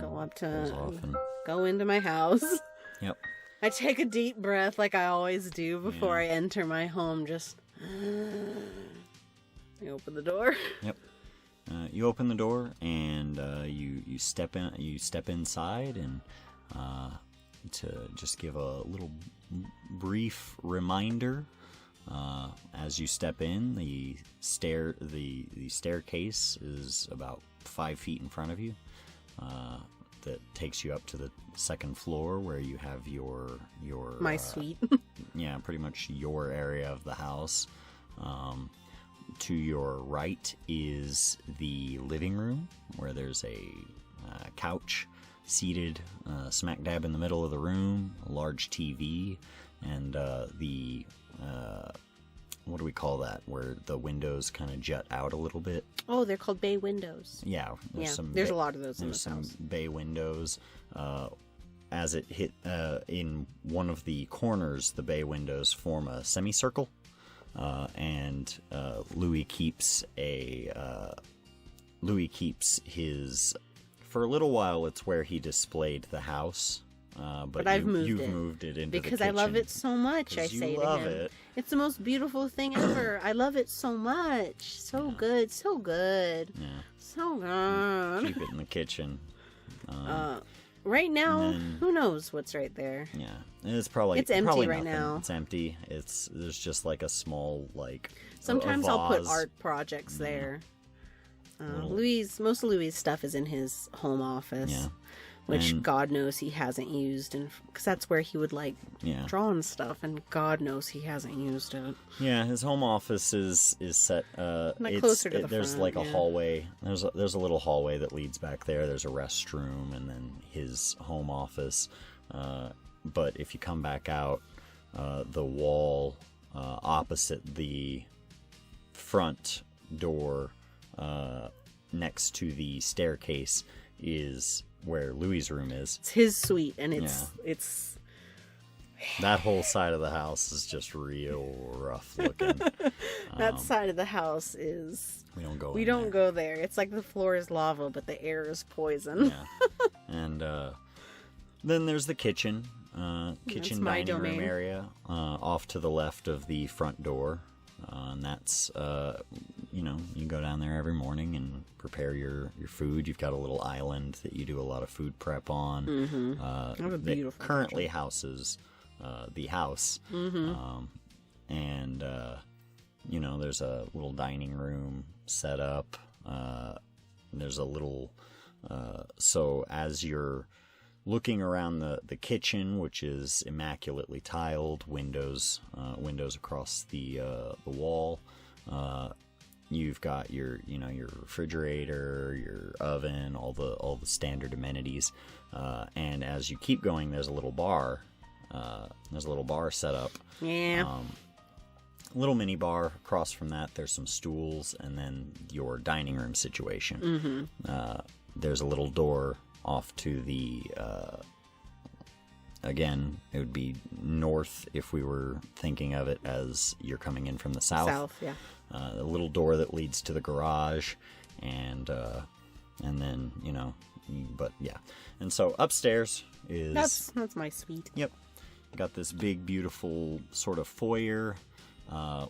goes off and... go into my house. Yep. I take a deep breath like I always do before I enter my home. Just I open the door. Yep. You open the door and you step in. You step inside, and to just give a little brief reminder, as you step in, the staircase is about 5 feet in front of you. That takes you up to the second floor where you have your my suite. Yeah, pretty much your area of the house. To your right is the living room, where there's a couch seated smack dab in the middle of the room, a large TV, and the what do we call that, where the windows kind of jut out a little bit? Oh, they're called bay windows. Yeah. There's a lot of those in this house. There's some bay windows. As it hit in one of the corners, the bay windows form a semicircle, and Louis keeps his... For a little while, it's where he displayed the house. But you've moved it into the kitchen. Because I love it so much, I say to him. You love it. It's the most beautiful thing ever. I love it so much. So good. So good. Yeah. So good. Keep it in the kitchen. Right now, who knows what's right there? Yeah. It's probably... It's empty probably right nothing. now. It's empty. There's just like a small, like... Sometimes a I'll put vase. art projects there. Most of Louis' stuff is in his home office. Yeah. Which God knows he hasn't used, because that's where he would draw and stuff, and God knows he hasn't used it. Yeah, his home office is set. Closer to the there's front, like a hallway. There's a little hallway that leads back there. There's a restroom, and then his home office. But if you come back out, the wall opposite the front door, next to the staircase, is where Louis' room is. It's his suite, and it's that whole side of the house is just real rough looking. That side of the house is... We don't go there. It's like the floor is lava, but the air is poison. Yeah. And then there's the kitchen. Kitchen dining room area off to the left of the front door. And that's, you go down there every morning and prepare your food. You've got a little island that you do a lot of food prep on. Mm-hmm. That currently houses the house. Mm-hmm. And there's a little dining room set up. There's a little... so as you're looking around the kitchen, which is immaculately tiled, windows across the wall. You've got your refrigerator, your oven, all the standard amenities. And as you keep going, there's a little bar. Set up. Yeah. A little mini bar across from that. There's some stools, and then your dining room situation. Mm-hmm. There's a little door off to the, again, it would be north if we were thinking of it as you're coming in from the south. South, yeah. A little door that leads to the garage, and then, but yeah. And so upstairs is... That's my suite. Yep. Got this big, beautiful sort of foyer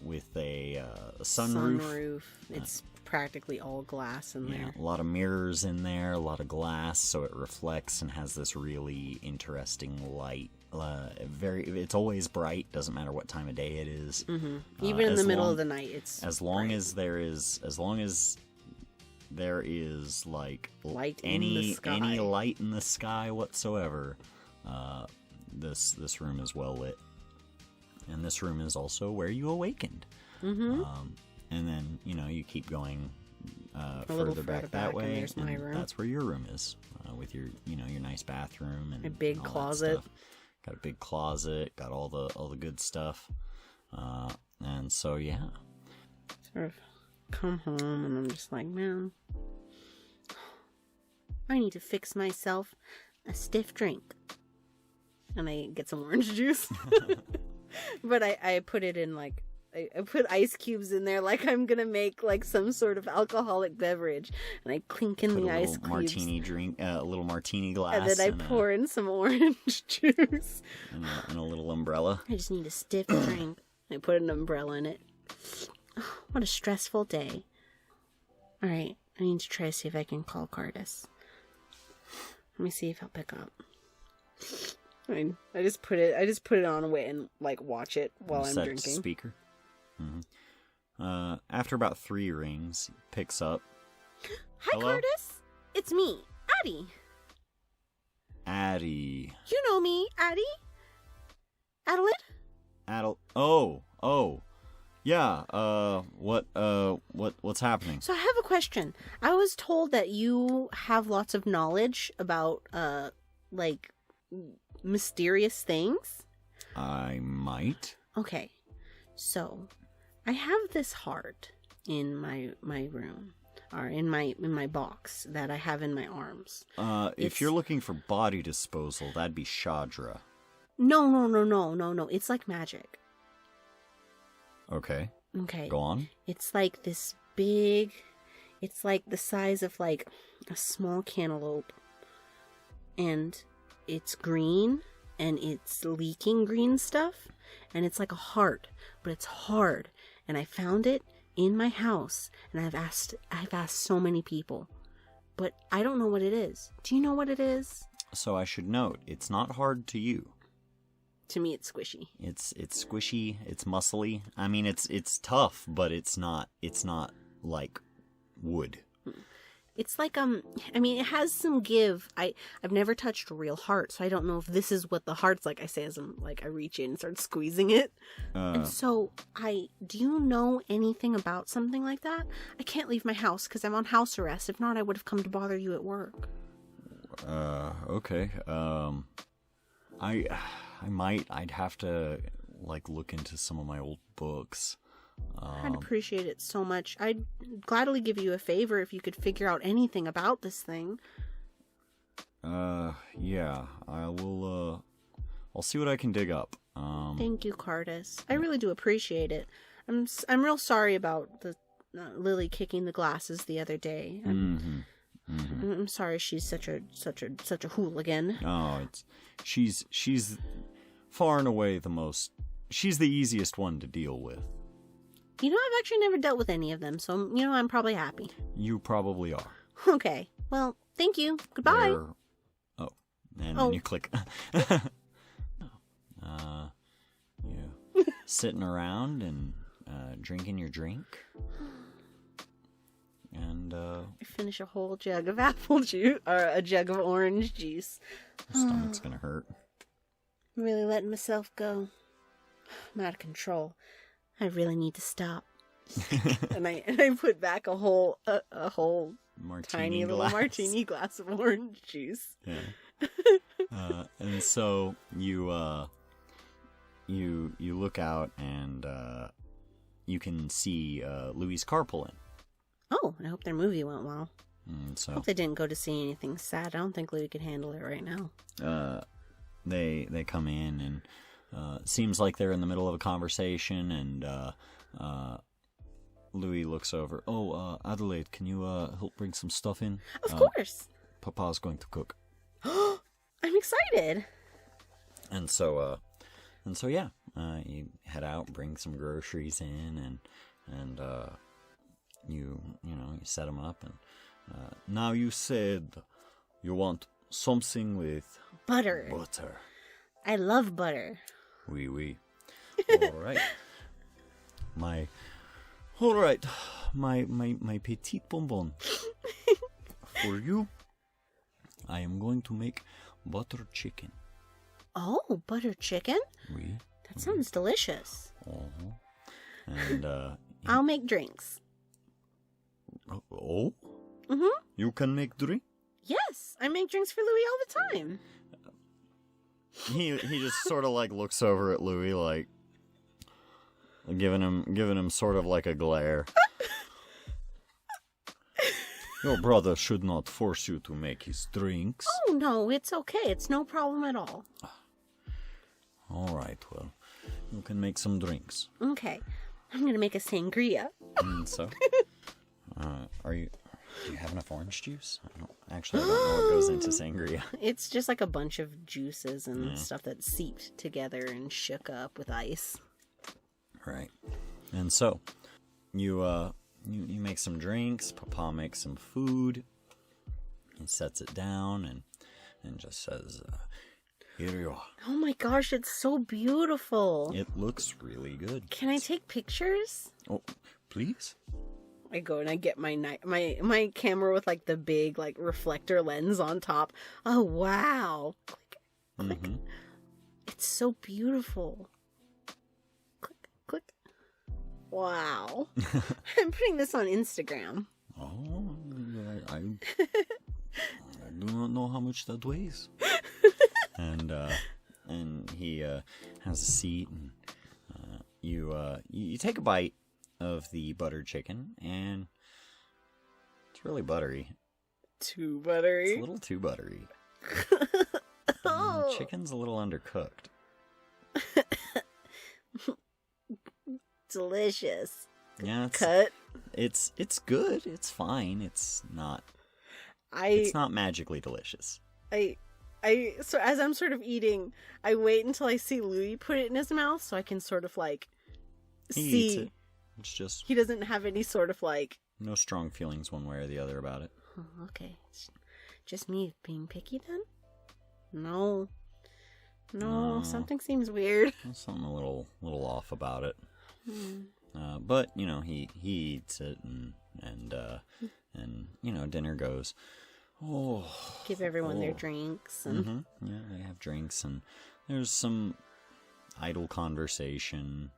with a sunroof. It's practically all glass in there. A lot of mirrors in there, a lot of glass, so it reflects and has this really interesting light. It's always bright, doesn't matter what time of day it is. Mm-hmm. Even in the middle of the night, it's as long as there is like light any light in the sky whatsoever. This room is well lit, and this room is also where you awakened. Mm-hmm. And then, you keep going further back that way. And there's my room. That's where your room is, with your nice bathroom and a big all closet. That stuff. Got a big closet. Got all the good stuff. And so yeah. Sort of come home and I'm just like, man, I need to fix myself a stiff drink. And I get some orange juice. But I put it in like I put ice cubes in there like I'm gonna make like some sort of alcoholic beverage, and I clink in the ice cubes. Martini drink, a little martini glass, and then I pour in some orange juice and a little umbrella. I just need a stiff drink. I put an umbrella in it. Oh, what a stressful day. All right, I need to try to see if I can call Cardis. Let me see if he'll pick up. I just put it on away and like watch it while I'm drinking. Speaker. Mm-hmm. After about 3 rings, he picks up. Hi, Hello? Cardis. It's me, Addie. Addie. You know me, Addie. Adelaide. Oh. Yeah. What's happening? So I have a question. I was told that you have lots of knowledge about like mysterious things. I might. Okay. So, I have this heart in my room, or in my box that I have in my arms. If you're looking for body disposal, that'd be Shadra. No. It's like magic. Okay. Okay. Go on. It's like this big. It's like the size of like a small cantaloupe, and it's green, and it's leaking green stuff, and it's like a heart, but it's hard. And I found it in my house, and I've asked so many people, but I don't know what it is. Do you know what it is? So I should note, it's not hard to you. To me, it's squishy. It's squishy. It's muscly. I mean, it's tough, but it's not like wood. It's like I mean, it has some give. I've never touched a real heart, so I don't know if this is what the heart's like. I say as I reach in and start squeezing it. And so do you know anything about something like that? I can't leave my house because I'm on house arrest. If not, I would have come to bother you at work. Okay. I'd have to like look into some of my old books. I'd appreciate it so much. I'd gladly give you a favor if you could figure out anything about this thing. Yeah, I will, I'll see what I can dig up. Thank you, Cardis. I really do appreciate it. I'm real sorry about the Lily kicking the glasses the other day. I'm sorry she's such a hooligan. Oh, she's far and away she's the easiest one to deal with. You know, I've actually never dealt with any of them, so, you know, I'm probably happy. You probably are. Okay. Well, thank you. Goodbye. Then you click. You sitting around and drinking your drink. And, I finish a whole jug of apple juice, or a jug of orange juice. My stomach's gonna hurt. I'm really letting myself go. I'm out of control. I really need to stop. and I put back a whole tiny little martini glass of orange juice. Yeah. And so you look out and you can see Louis' car pull in. Oh, I hope their movie went well. So I hope they didn't go to see anything sad. I don't think Louis could handle it right now. They come in and seems like they're in the middle of a conversation, and Louis looks over. Oh, Adelaide, can you help bring some stuff in? Of course. Papa's going to cook. I'm excited. And so yeah, you head out, bring some groceries in, and you set them up, and now you said you want something with butter. I love butter. Oui. All right. My petite bonbon. For you, I am going to make butter chicken. Oh, butter chicken? Oui. That sounds delicious. Uh-huh. And I'll make drinks. Oh? Mm-hmm. You can make drink? Yes, I make drinks for Louis all the time. He just sort of like looks over at Louis, like giving him sort of like a glare. Your brother should not force you to make his drinks. Oh no, it's okay. It's no problem at all. All right, well, you can make some drinks. Okay. I'm gonna make a sangria. And so, do you have enough orange juice? I don't know what goes into sangria. It's just like a bunch of juices and stuff that seeped together and shook up with ice. Right. And so, you make some drinks. Papa makes some food. He sets it down and just says, "Here you are." Oh my gosh, it's so beautiful. It looks really good. Can I take pictures? Oh, please. I go and I get my camera with like the big like reflector lens on top. Oh wow. Click. Mm-hmm. It's so beautiful. Click. Wow. I'm putting this on Instagram. Oh, I do not know how much that weighs. And he has a seat, and you take a bite of the buttered chicken, and it's really buttery. Too buttery. It's a little too buttery. Oh. Chicken's a little undercooked. Delicious. Yeah, it's good. It's fine. It's not magically delicious. So as I'm sort of eating, I wait until I see Louis put it in his mouth so I can sort of like He see. eats it. It's just He doesn't have any sort of like. no strong feelings one way or the other about it. Oh, okay. It's just me being picky then? No, something seems weird. There's something a little off about it. But he eats it, and dinner goes. Oh, Give everyone their drinks and yeah, they have drinks, and there's some idle conversation.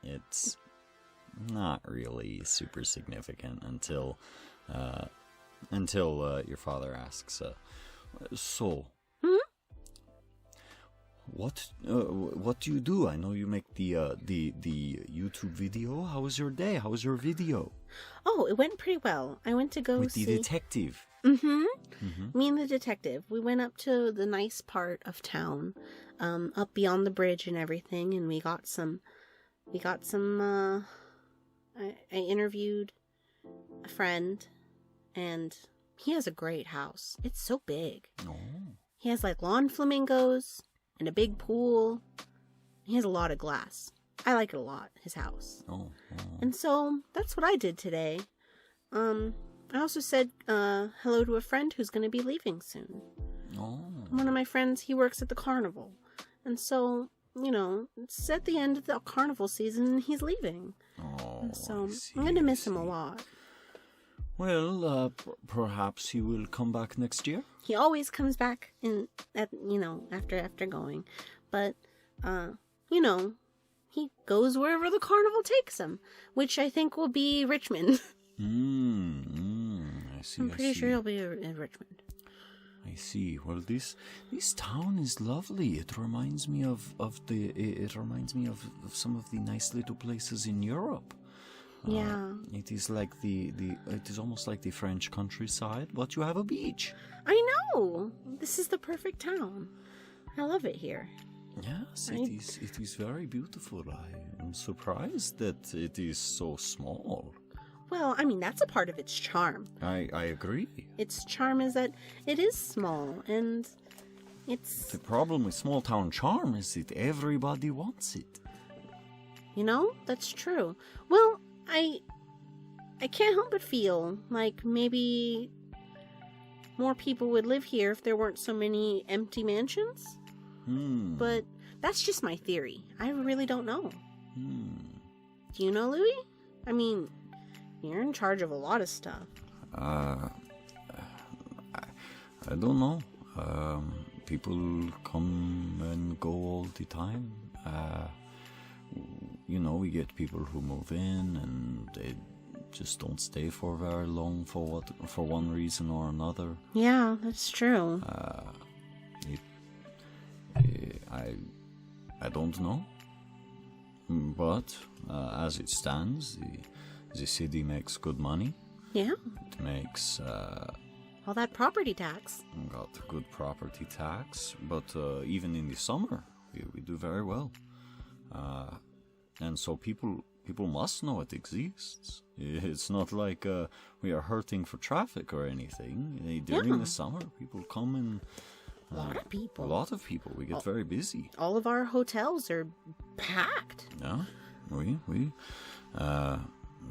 It's not really super significant until your father asks, so. What do you do? I know you make the YouTube video. How was your day? How was your video? Oh, it went pretty well. I went to go With see the detective. Me and the detective. We went up to the nice part of town, up beyond the bridge and everything, and we got some. I interviewed a friend, and he has a great house. It's so big. Oh. He has like lawn flamingos and a big pool. He has a lot of glass. I like it a lot, his house. Oh. And so that's what I did today. I also said hello to a friend who's going to be leaving soon. Oh. One of my friends, he works at the carnival. And so, it's at the end of the carnival season and he's leaving. Oh. And so I I'm going to miss see. him a lot. Well, perhaps he will come back next year. He always comes back after going. But, he goes wherever the carnival takes him, which I think will be Richmond. I see. I'm pretty sure he'll be in Richmond. I see. Well, this town is lovely. It reminds me of some of the nice little places in Europe. Yeah. It is like it is almost like the French countryside, but you have a beach. I know. This is the perfect town. I love it here. Yes, it is very beautiful. I am surprised that it is so small. Well, I mean, that's a part of its charm. I agree. Its charm is that it is small, and it's... The problem with small town charm is that everybody wants it. That's true. Well, I can't help but feel like maybe more people would live here if there weren't so many empty mansions. But that's just my theory. I really don't know. Do you know, Louis? I mean, you're in charge of a lot of stuff. I don't know. People come and go all the time. We get people who move in and they just don't stay for very long for one reason or another. Yeah, that's true. I don't know. But as it stands, the city makes good money. Yeah. It makes All that property tax. got good property tax, but even in the summer we do very well. And so people people must know it exists. It's not like we are hurting for traffic or anything. During the summer, people come and... a lot of people. A lot of people. We get very busy. All of our hotels are packed. Yeah,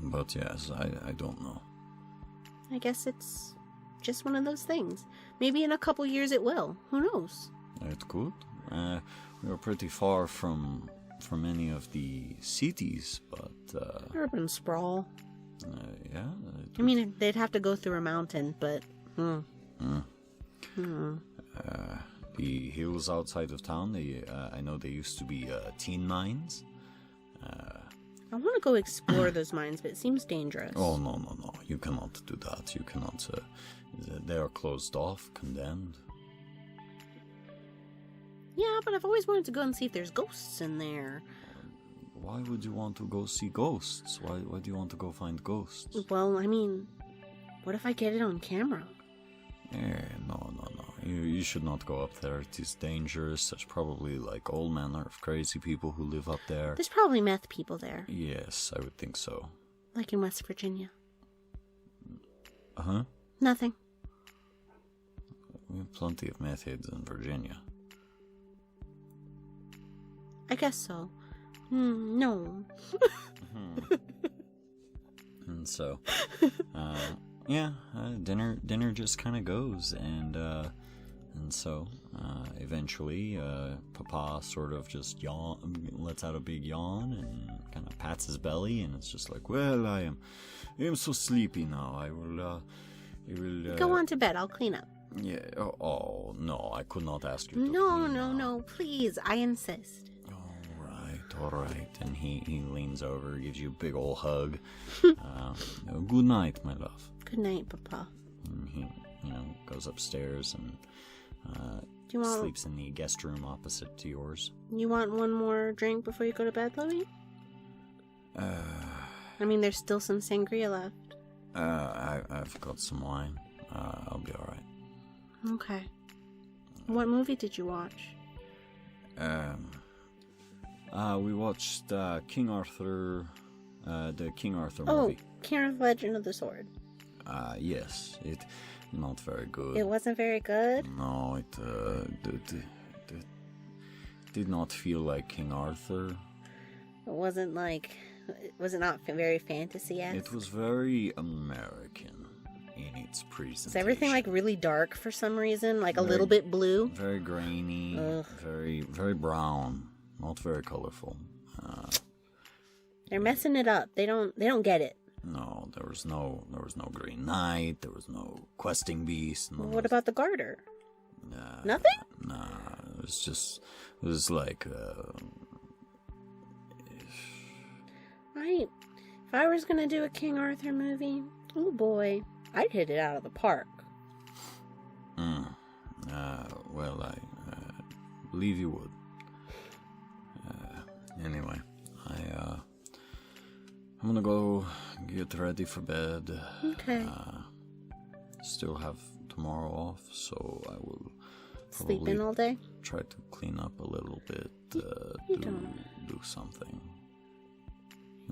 but yes, I don't know. I guess it's just one of those things. Maybe in a couple years it will. Who knows? It could. We are pretty far from any of the cities, but... urban sprawl. Yeah. I mean, they'd have to go through a mountain, but... The hills outside of town, I know they used to be tin mines. I want to go explore those mines, but it seems dangerous. Oh, no. You cannot do that. You cannot... they are closed off, condemned. Yeah, but I've always wanted to go and see if there's ghosts in there. Why would you want to go see ghosts? Why do you want to go find ghosts? Well, I mean, what if I get it on camera? No. You should not go up there. It is dangerous. There's probably like all manner of crazy people who live up there. There's probably meth people there. Yes, I would think so. Like in West Virginia. Uh-huh. Nothing. We have plenty of meth heads in Virginia. I guess so. No. And so, dinner just kind of goes, and so eventually, Papa sort of just lets out a big yawn, and kind of pats his belly, and it's just like, well, I am so sleepy now. I will Go on to bed. I'll clean up. Yeah. Oh no, I could not ask you. No, please, I insist. All right. And he leans over, gives you a big old hug. Good night, my love. Good night, Papa. And he, goes upstairs and sleeps in the guest room opposite to yours. You want one more drink before you go to bed, Louie? I mean, there's still some sangria left. I've got some wine. I'll be all right. Okay. What movie did you watch? We watched King Arthur, the King Arthur movie. movie. King Arthur Legend of the Sword. Yes. It not very good. It wasn't very good? No, it did not feel like King Arthur. Was it not very fantasy-esque? It was very American in its presentation. Is everything like really dark for some reason? Like a little bit blue? Very grainy. Ugh. Very, very brown. Not very colorful. They're messing it up. They don't get it. No, there was no Green Knight. There was no questing beast. No, what about the Garter? Nothing? Nah, it was like. Right. If I was gonna do a King Arthur movie, oh boy, I'd hit it out of the park. Well, I believe you would. Anyway, I'm gonna go get ready for bed. Okay. Still have tomorrow off, so I will sleep in all day. Try to clean up a little bit. Do something.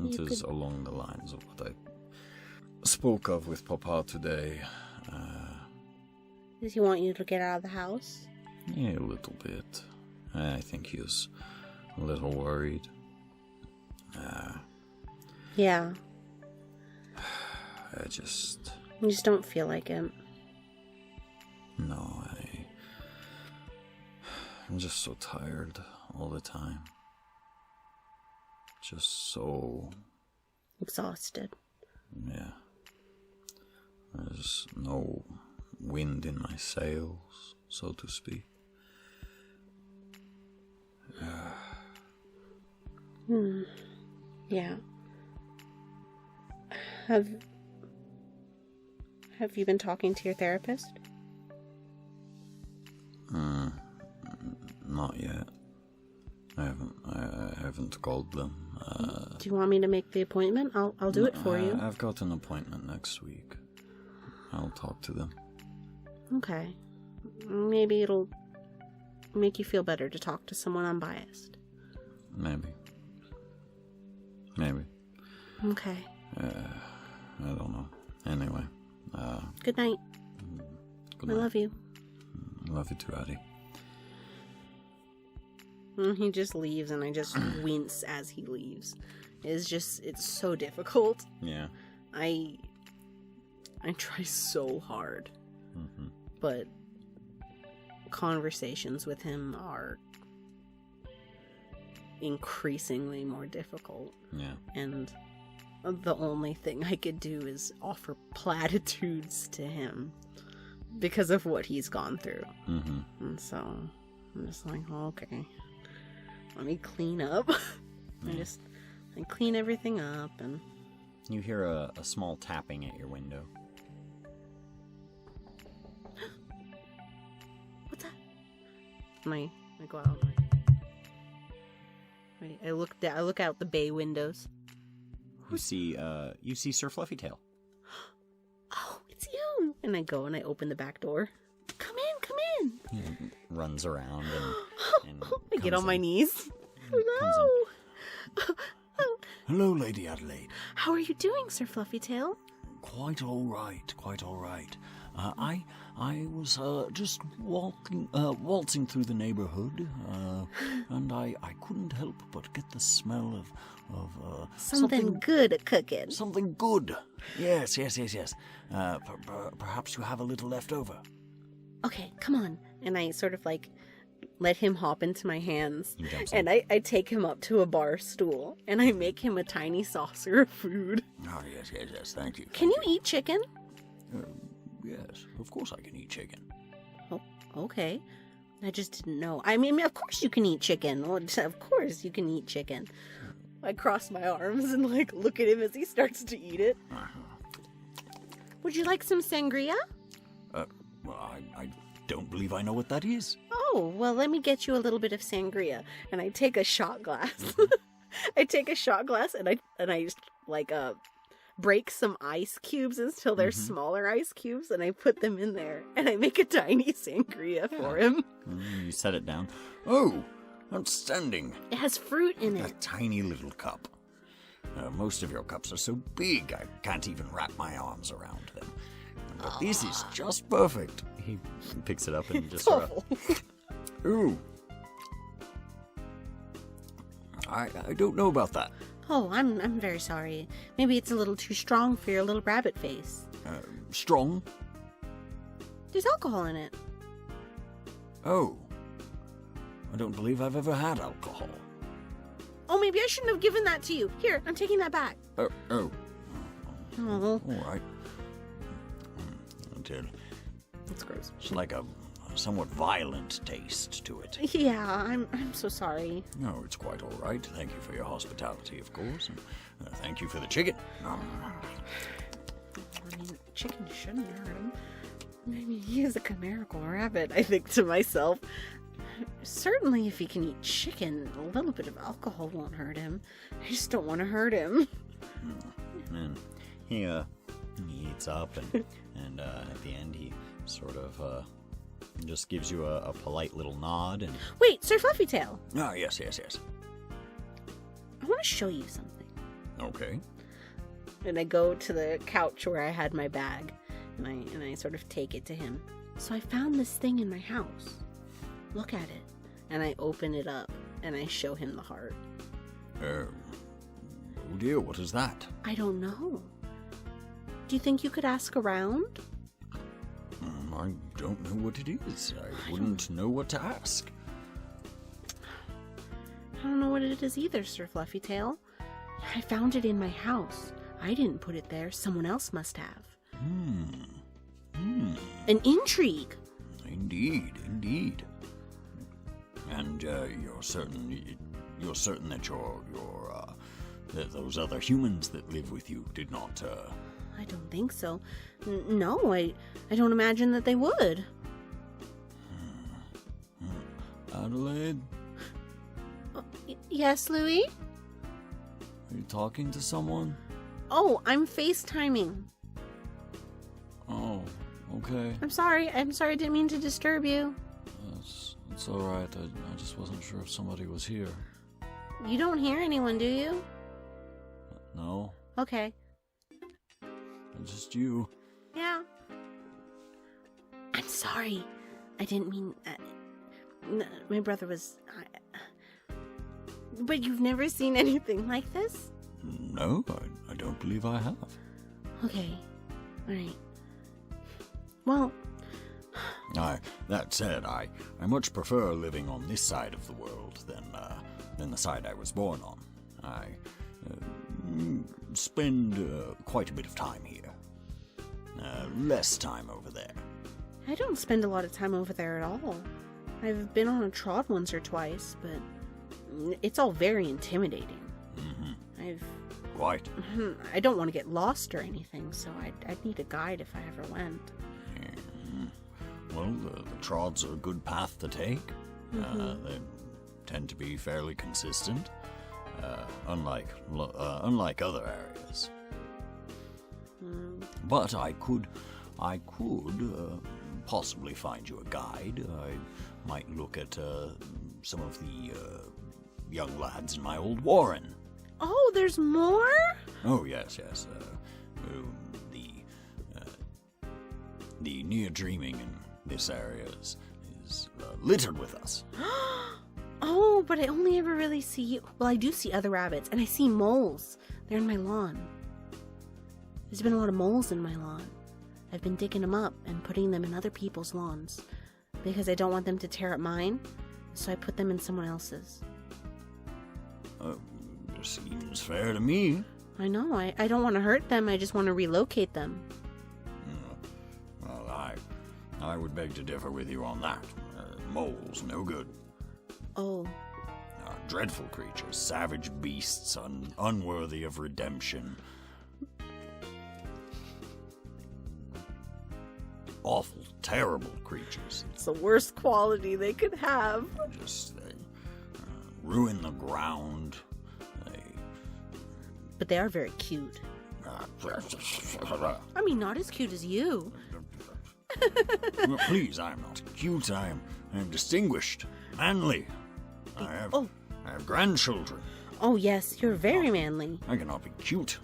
It is along the lines of what I spoke of with Papa today. Does he want you to get out of the house? Yeah, a little bit. I think he's a little worried. Yeah. You just don't feel like it. No, I'm just so tired all the time. Just so exhausted. Yeah. There's no wind in my sails, so to speak. Yeah. Have you been talking to your therapist? Not yet. I haven't called them. Do you want me to make the appointment? I'll do it for you. I've got an appointment next week. I'll talk to them. Okay. Maybe it'll make you feel better to talk to someone unbiased. Maybe. Okay. I don't know. Anyway. Good night. Good night. I love you. Love you too, Addie. And he just leaves, and I just wince as he leaves. It's so difficult. Yeah. I try so hard. Mm-hmm. But conversations with him are increasingly more difficult. Yeah. And the only thing I could do is offer platitudes to him because of what he's gone through. Mm-hmm. And so I'm just like, oh, okay, let me clean up. I clean everything up, and you hear a small tapping at your window. What's that? And I go out. I look out the bay windows. You see Sir Fluffytail. Oh, it's you! And I go and I open the back door. Come in! He runs around and I get on my knees. Hello! Hello, Lady Adelaide. How are you doing, Sir Fluffytail? Quite all right, quite all right. I was just waltzing through the neighborhood, and I couldn't help but get the smell of something good cooking. Something good. Yes. Perhaps you have a little left over. Okay, come on. And I sort of like let him hop into my hands. He jumps and I take him up to a bar stool and I make him a tiny saucer of food. Oh, yes, thank you. Can you eat chicken? Yes, of course I can eat chicken. Oh, okay. I just didn't know. I mean, of course you can eat chicken. Well, of course you can eat chicken. I cross my arms and like look at him as he starts to eat it. Would you like some sangria? Well, I don't believe I know what that is. Oh, well, let me get you a little bit of sangria. And I take a shot glass. I take a shot glass and I just like break some ice cubes until they're smaller ice cubes, and I put them in there, and I make a tiny sangria for him. You set it down. Oh, outstanding. It has fruit in A it. tiny little cup. Most of your cups are so big I can't even wrap my arms around them. But this is just perfect. He picks it up and just sort of... Ooh. I don't know about that. Oh, I'm very sorry. Maybe it's a little too strong for your little rabbit face. Strong? There's alcohol in it. Oh. I don't believe I've ever had alcohol. Oh, maybe I shouldn't have given that to you. Here, I'm taking that back. Oh. Oh. All right. That's gross. It's like a somewhat violent taste to it. Yeah, I'm so sorry. No, it's quite all right. Thank you for your hospitality, of course. And thank you for the chicken. I mean, chicken shouldn't hurt him. Maybe he is a chimerical rabbit, I think to myself. Certainly if he can eat chicken, a little bit of alcohol won't hurt him. I just don't want to hurt him. And he eats up, and at the end he sort of just gives you a polite little nod. And Wait, Sir Fluffytail. Ah, yes. I want to show you something. Okay. And I go to the couch where I had my bag, and I sort of take it to him. So I found this thing in my house. Look at it. And I open it up, and I show him the heart. Oh dear, what is that? I don't know. Do you think you could ask around? I don't know what it is. I wouldn't know what to ask. I don't know what it is either, Sir Fluffytail. I found it in my house. I didn't put it there. Someone else must have. An intrigue. Indeed. And you're certain that those other humans that live with you did not. I don't think so. No, I don't imagine that they would. Adelaide, Yes, Louis? are you talking to someone? Oh, I'm FaceTiming. Oh, okay. I'm sorry. I didn't mean to disturb you. It's all right. I just wasn't sure if somebody was here. You don't hear anyone, do you? No. Okay. Just you. Yeah. I'm sorry. I didn't mean... my brother was... But you've never seen anything like this? No, I don't believe I have. Okay. Alright. Well... That said, I much prefer living on this side of the world than the side I was born on. I spend quite a bit of time here. Less time over there. I don't spend a lot of time over there at all. I've been on a trot once or twice, but it's all very intimidating. Mm-hmm. Quite. I don't want to get lost or anything, so I'd need a guide if I ever went. Well, the trods are a good path to take. They tend to be fairly consistent, unlike other areas. But I could possibly find you a guide. I might look at some of the young lads in my old warren. Oh, there's more? Oh, yes. The near dreaming in this area is littered with us. Oh, but I only ever really see... Well, I do see other rabbits, and I see moles. They're in my lawn. There's been a lot of moles in my lawn. I've been digging them up and putting them in other people's lawns because I don't want them to tear up mine, so I put them in someone else's. Seems fair to me. I know. I don't want to hurt them. I just want to relocate them. Well, I would beg to differ with you on that. Moles, no good. Oh. Dreadful creatures, savage beasts, unworthy of redemption. Awful, terrible creatures. It's the worst quality they could have. They ruin the ground. But they are very cute. I mean, not as cute as you. Well, please, I am not cute. I am distinguished, manly. I have grandchildren. Oh, yes, you're very manly. I cannot be cute.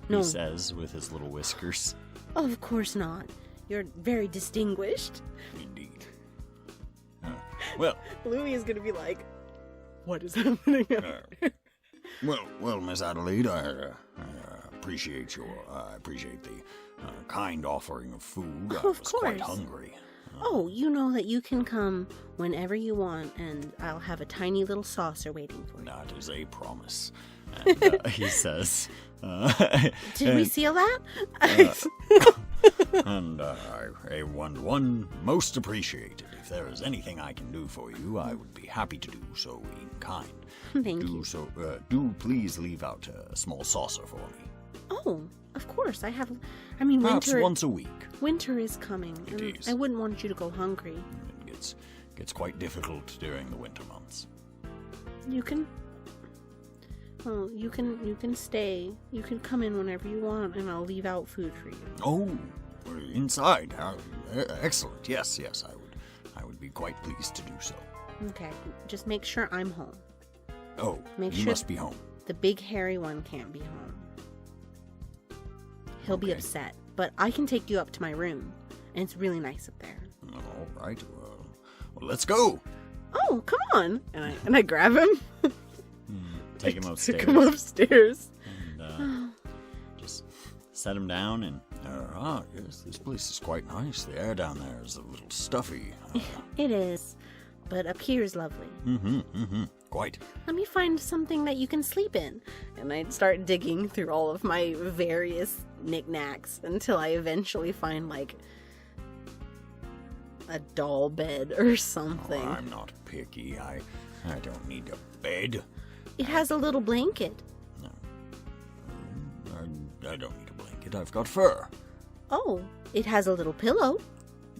No. He says with his little whiskers. Of course not. You're very distinguished. Indeed. Well, Louis is going to be like, what is happening? Well, Miss Adelaide, I appreciate the kind offering of food. I was quite hungry. Oh, you know that you can come whenever you want, and I'll have a tiny little saucer waiting for you. That is a promise. And, he says. Did we seal that? And a one most appreciated. If there is anything I can do for you, I would be happy to do so in kind. Thank you. Do please leave out a small saucer for me. Oh, of course. I mean, Perhaps winter. once a week. Winter is coming. It and is. I wouldn't want you to go hungry. It gets quite difficult during the winter months. You can. Well, you can stay. You can come in whenever you want, and I'll leave out food for you. Oh, we're inside. Excellent. Yes, I would be quite pleased to do so. Okay, just make sure I'm home. Oh, Make you sure must be home. The big hairy one can't be home. He'll be Okay. upset, but I can take you up to my room, and it's really nice up there. All right. Well, let's go. Oh, come on! And I grab him. Take him upstairs. Took him upstairs. And just set him down and... Yes, this place is quite nice. The air down there is a little stuffy. It is, but up here is lovely. Quite. Let me find something that you can sleep in. And I'd start digging through all of my various knickknacks until I eventually find, like, a doll bed or something. Oh, I'm not picky. I don't need a bed. It has a little blanket. No. I don't need a blanket. I've got fur. Oh, it has a little pillow.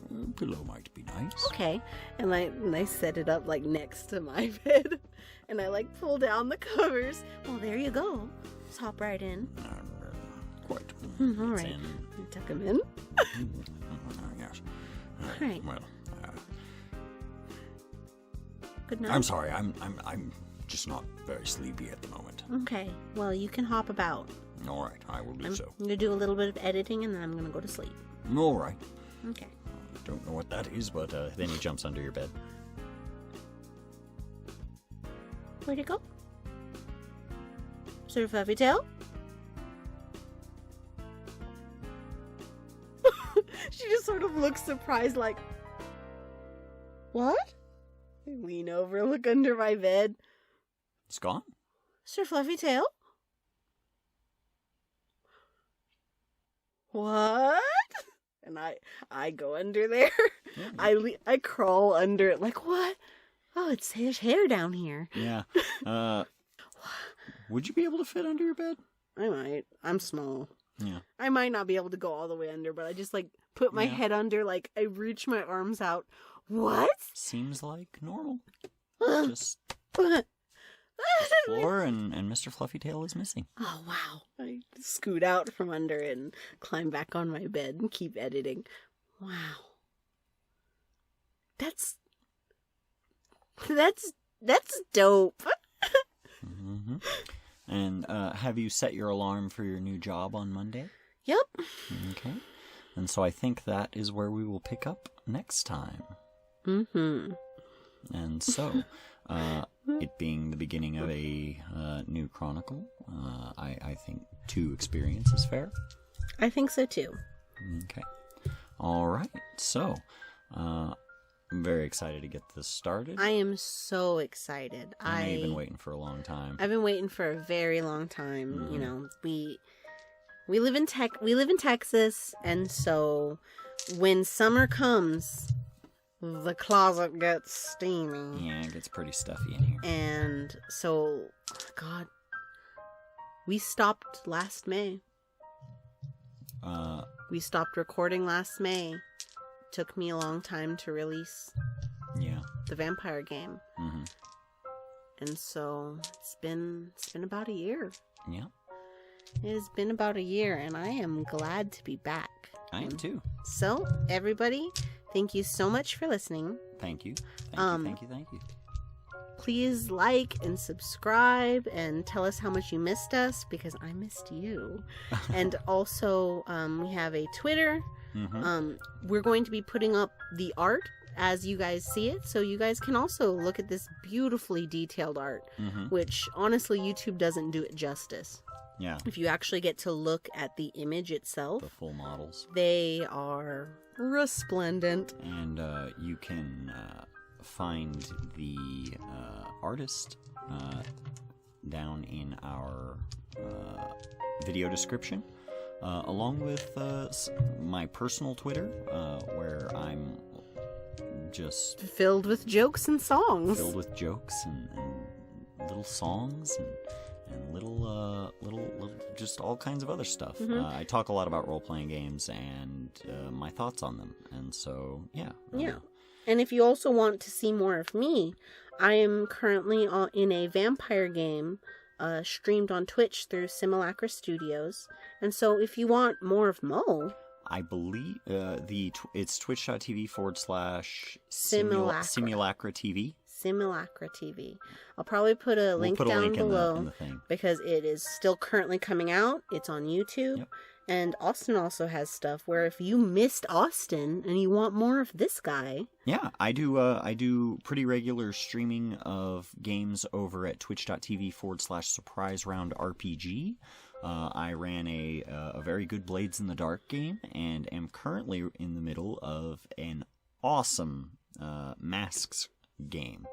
A pillow might be nice. Okay. And I set it up, like, next to my bed. And I, like, pull down the covers. Well, there you go. Just hop right in. Quite. All It's right. in. Tuck him in. Yes. All right. Well, Good night. I'm sorry. I'm just not very sleepy at the moment. Okay. Well, you can hop about. All right, I will do I'm so. going to do a little bit of editing, and then I'm going to go to sleep. All right. Okay. I don't know what that is, but then he jumps under your bed. Where'd it go? Sir Fluffy Tail? She just sort of looks surprised, like, what? I lean over, look under my bed. It's gone. Sir Fluffy Tail? What? And I go under there. Yeah. I crawl under it, like, what? Oh, there's hair down here. Yeah. Would you be able to fit under your bed? I might. I'm small. Yeah. I might not be able to go all the way under, but I just, like, put my head under, like, I reach my arms out. What? Seems like normal. Just What? floor and Mr. Fluffy Tail is missing. Oh, wow. I scoot out from under it and climb back on my bed and keep editing. Wow. That's dope. Mm-hmm. And have you set your alarm for your new job on Monday? Yep. Okay. And so I think that is where we will pick up next time. Mm-hmm. And so, it being the beginning of a new chronicle, I think 2 experience is fair. I think so too. Okay. All right. So, I'm very excited to get this started. I am so excited. I know you've been waiting for a long time. I've been waiting for a very long time. Mm-hmm. You know, we live in Texas, and so when summer comes, the closet gets steamy. Yeah, it gets pretty stuffy in here. And so, God, we stopped last May. We stopped recording last May. Took me a long time to release Yeah. the vampire game. Mm-hmm. And so it's been about a year. Yeah. It has been about a year, and I am glad to be back. I am too. So, everybody, thank you so much for listening. Thank you. Thank you. Please like and subscribe and tell us how much you missed us, because I missed you. And also, we have a Twitter. Mm-hmm. We're going to be putting up the art as you guys see it, so you guys can also look at this beautifully detailed art, Mm-hmm. which honestly YouTube doesn't do it justice. Yeah. If you actually get to look at the image itself, The full models. they are resplendent. And you can find the artist down in our video description, along with my personal Twitter, where I'm just Filled with jokes and songs. filled with jokes and little songs and little just all kinds of other stuff. Mhm. I talk a lot about role-playing games and my thoughts on them, and so yeah. Yeah. And if you also want to see more of me, I am currently in a vampire game streamed on Twitch through Simulacra Studios. And so if you want more of Mo, I believe it's twitch.tv / Simulacra. Simulacra TV. Simulacra TV. I'll probably put a link We'll put a down link below in the thing. because it is still currently coming out. It's on YouTube. Yep. And Austin also has stuff where if you missed Austin and you want more of this guy, Yeah, I do pretty regular streaming of games over at twitch.tv / surprise round RPG. I ran a very good Blades in the Dark game and am currently in the middle of an awesome Masks game.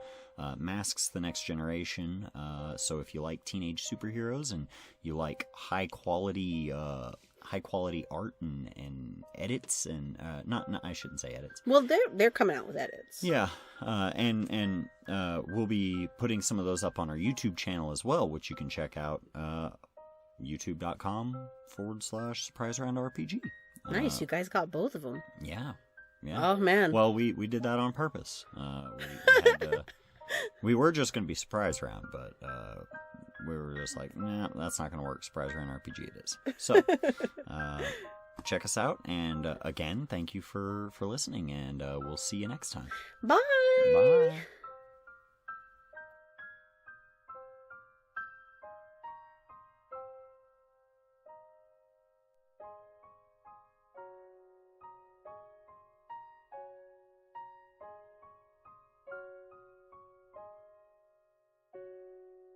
Masks the Next Generation. So if you like teenage superheroes and you like high quality art and edits and not I shouldn't say edits. well, they're coming out with edits. Yeah, and we'll be putting some of those up on our YouTube channel as well, which you can check out. youtube.com / surprise round RPG. Nice, you guys got both of them. Yeah. Oh man. Well, we did that on purpose. We had to, we were just going to be surprise round, but we were just like, nah, that's not going to work. Surprise round RPG it is. So check us out, and again, thank you for listening, and we'll see you next time. Bye. Bye.